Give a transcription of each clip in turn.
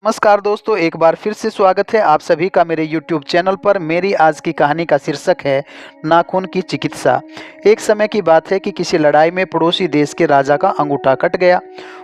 नमस्कार दोस्तों, एक बार फिर से स्वागत है आप सभी का मेरे YouTube चैनल पर। मेरी आज की कहानी का शीर्षक है नाखून की चिकित्सा। एक समय की बात है कि किसी लड़ाई में पड़ोसी देश के राजा का अंगूठा कट गया।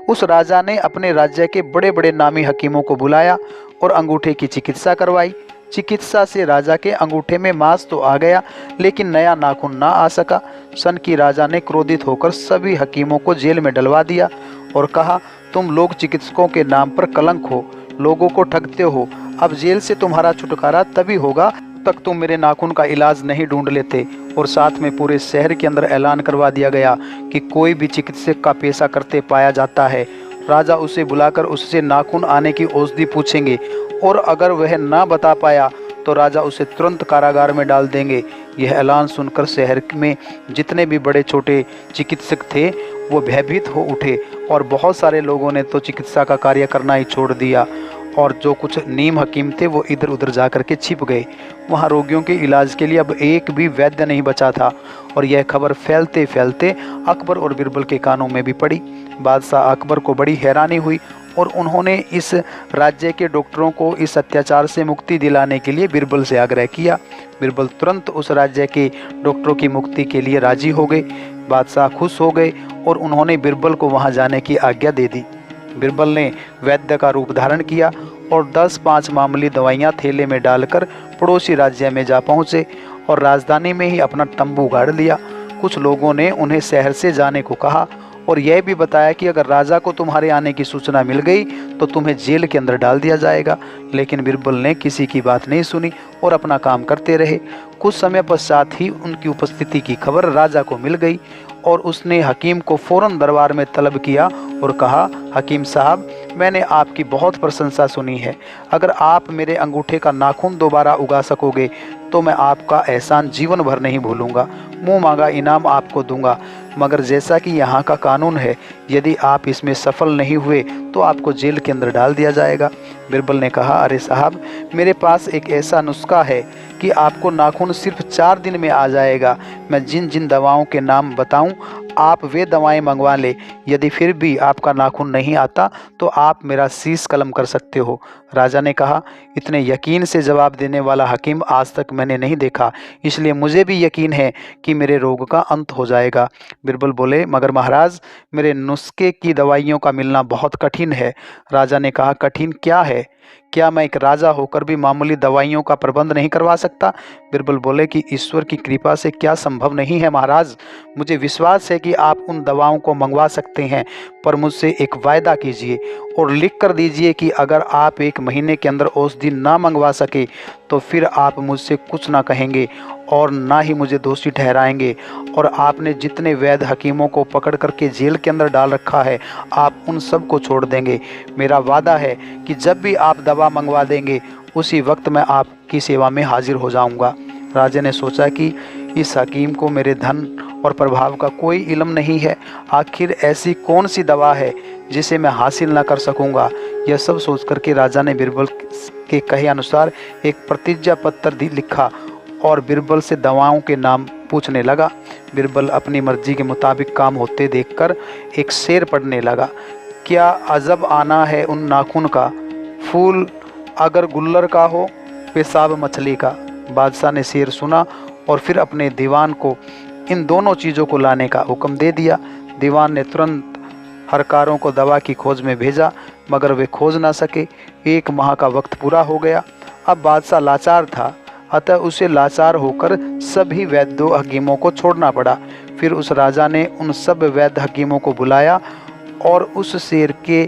उस राजा ने अपने राज्य के बड़े बड़े नामी हकीमों को बुलाया और अंगूठे की चिकित्सा करवाई। चिकित्सा से राजा के अंगूठे में मांस तो आ गया, लेकिन नया नाखून ना आ सका। सन की राजा ने क्रोधित होकर सभी हकीमों को जेल में डलवा दिया और कहा, तुम लोग चिकित्सकों के नाम पर कलंक हो, लोगों को ठगते हो। अब जेल से तुम्हारा छुटकारा तभी होगा तक तुम मेरे नाखून का इलाज नहीं ढूंढ लेते। और साथ में पूरे शहर के अंदर ऐलान करवा दिया गया कि कोई भी चिकित्सक का पेशा करते पाया जाता है, राजा उसे बुलाकर उससे नाखून आने की औषधि पूछेंगे और अगर वह ना बता पाया तो राजा उसे तुरंत कारागार में डाल देंगे। यह ऐलान सुनकर शहर में जितने भी बड़े छोटे चिकित्सक थे वो भयभीत हो उठे और बहुत सारे लोगों ने तो चिकित्सा का कार्य करना ही छोड़ दिया और जो कुछ नीम हकीम थे वो इधर उधर जा कर के छिप गए। वहाँ रोगियों के इलाज के लिए अब एक भी वैद्य नहीं बचा था और यह खबर फैलते फैलते अकबर और बिरबल के कानों में भी पड़ी। बादशाह अकबर को बड़ी हैरानी हुई और उन्होंने इस राज्य के डॉक्टरों को इस अत्याचार से मुक्ति दिलाने के लिए बिरबल से आग्रह किया। बिरबल तुरंत उस राज्य के डॉक्टरों की मुक्ति के लिए राजी हो गए। बादशाह खुश हो गए और उन्होंने बिरबल को वहां जाने की आज्ञा दे दी। बिरबल ने वैद्य का रूप धारण किया और 10-5 मामूली दवाइयाँ थैले में डालकर पड़ोसी राज्य में जा पहुँचे और राजधानी में ही अपना तंबू गाड़ लिया। कुछ लोगों ने उन्हें शहर से जाने को कहा और यह भी बताया कि अगर राजा को तुम्हारे आने की सूचना मिल गई तो तुम्हें जेल के अंदर डाल दिया जाएगा। लेकिन बिरबल ने किसी की बात नहीं सुनी और अपना काम करते रहे। कुछ समय पश्चात ही उनकी उपस्थिति की खबर राजा को मिल गई और उसने हकीम को फौरन दरबार में तलब किया और कहा, हकीम साहब, मैंने आपकी बहुत प्रशंसा सुनी है। अगर आप मेरे अंगूठे का नाखून दोबारा उगा सकोगे तो मैं आपका एहसान जीवन भर नहीं भूलूंगा। मुंह मांगा इनाम आपको दूंगा, मगर जैसा कि यहाँ का कानून है, यदि आप इसमें सफल नहीं हुए तो आपको जेल के अंदर डाल दिया जाएगा। बिरबल ने कहा, अरे साहब, मेरे पास एक ऐसा नुस्खा है कि आपको नाखून सिर्फ 4 दिन में आ जाएगा। मैं जिन जिन दवाओं के नाम बताऊं आप वे दवाएं मंगवा ले। यदि फिर भी आपका नाखून नहीं आता तो आप मेरा शीश कलम कर सकते हो। राजा ने कहा, इतने यकीन से जवाब देने वाला हकीम आज तक मैंने नहीं देखा, इसलिए मुझे भी यकीन है कि मेरे रोग का अंत हो जाएगा। बिरबल बोले, मगर महाराज, मेरे नुस्खे की दवाइयों का मिलना बहुत कठिन है। राजा ने कहा, कठिन क्या है? क्या मैं एक राजा होकर भी मामूली दवाइयों का प्रबंध नहीं करवा सकता? बिरबल बोले कि ईश्वर की कृपा से क्या संभव नहीं है महाराज। मुझे विश्वास है कि आप उन दवाओं को मंगवा सकते हैं, पर मुझसे एक वायदा कीजिए और लिख कर दीजिए कि अगर आप 1 महीने के अंदर औषधि ना मंगवा सके तो फिर आप मुझसे कुछ ना कहेंगे और ना ही मुझे दोषी ठहराएंगे। और आपने जितने वैद्य हकीमों को पकड़ करके जेल के अंदर डाल रखा है, आप उन सब को छोड़ देंगे। मेरा वादा है कि जब भी आप दवा मंगवा देंगे उसी वक्त मैं आपकी सेवा में हाजिर हो जाऊंगा। राजा ने सोचा कि इस हकीम को मेरे धन और प्रभाव का कोई इल्म नहीं है। आखिर ऐसी कौन सी दवा है जिसे मैं हासिल न कर सकूंगा? यह सब सोच करके राजा ने बिरबल के कहे अनुसार एक प्रतिज्ञा पत्र लिखा और बिरबल से दवाओं के नाम पूछने लगा। बिरबल अपनी मर्जी के मुताबिक काम होते देखकर एक शेर पढ़ने लगा, क्या अजब आना है उन नाखून का, फूल अगर गुल्लर का हो, पेशाब मछली का। बादशाह ने शेर सुना और फिर अपने दीवान को इन दोनों चीज़ों को लाने का हुक्म दे दिया। दीवान ने तुरंत हरकारों को दवा की खोज में भेजा, मगर वे खोज ना सके। 1 माह का वक्त पूरा हो गया। अब बादशाह लाचार था, अतः उसे लाचार होकर सभी वैद्यों हकीमों को छोड़ना पड़ा। फिर उस राजा ने उन सब वैद्य हकीमों को बुलाया और उस शेर के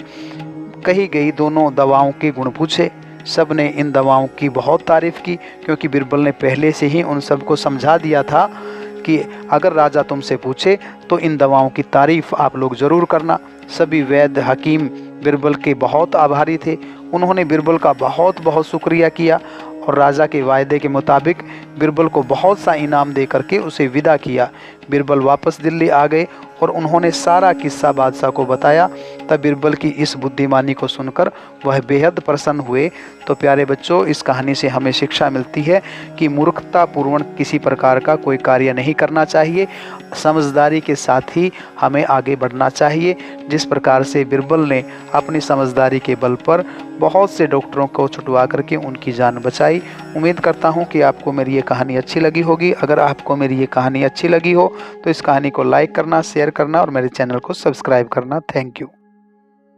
कही गई दोनों दवाओं के गुण पूछे। सब ने इन दवाओं की बहुत तारीफ की, क्योंकि बिरबल ने पहले से ही उन सबको समझा दिया था कि अगर राजा तुमसे पूछे तो इन दवाओं की तारीफ आप लोग ज़रूर करना। सभी वैद्य हकीम बिरबल के बहुत आभारी थे। उन्होंने बिरबल का बहुत बहुत शुक्रिया किया और राजा के वायदे के मुताबिक बिरबल को बहुत सा इनाम दे करके उसे विदा किया। बीरबल वापस दिल्ली आ गए और उन्होंने सारा किस्सा बादशाह को बताया। तब बीरबल की इस बुद्धिमानी को सुनकर वह बेहद प्रसन्न हुए। तो प्यारे बच्चों, इस कहानी से हमें शिक्षा मिलती है कि मूर्खतापूर्ण किसी प्रकार का कोई कार्य नहीं करना चाहिए, समझदारी के साथ ही हमें आगे बढ़ना चाहिए। जिस प्रकार से बीरबल ने अपनी समझदारी के बल पर बहुत से डॉक्टरों को छुटवा करके उनकी जान बचाई। उम्मीद करता हूं कि आपको मेरी ये कहानी अच्छी लगी होगी। अगर आपको मेरी ये कहानी अच्छी लगी हो तो इस कहानी को लाइक करना, शेयर करना और मेरे चैनल को सब्सक्राइब करना। Thank you.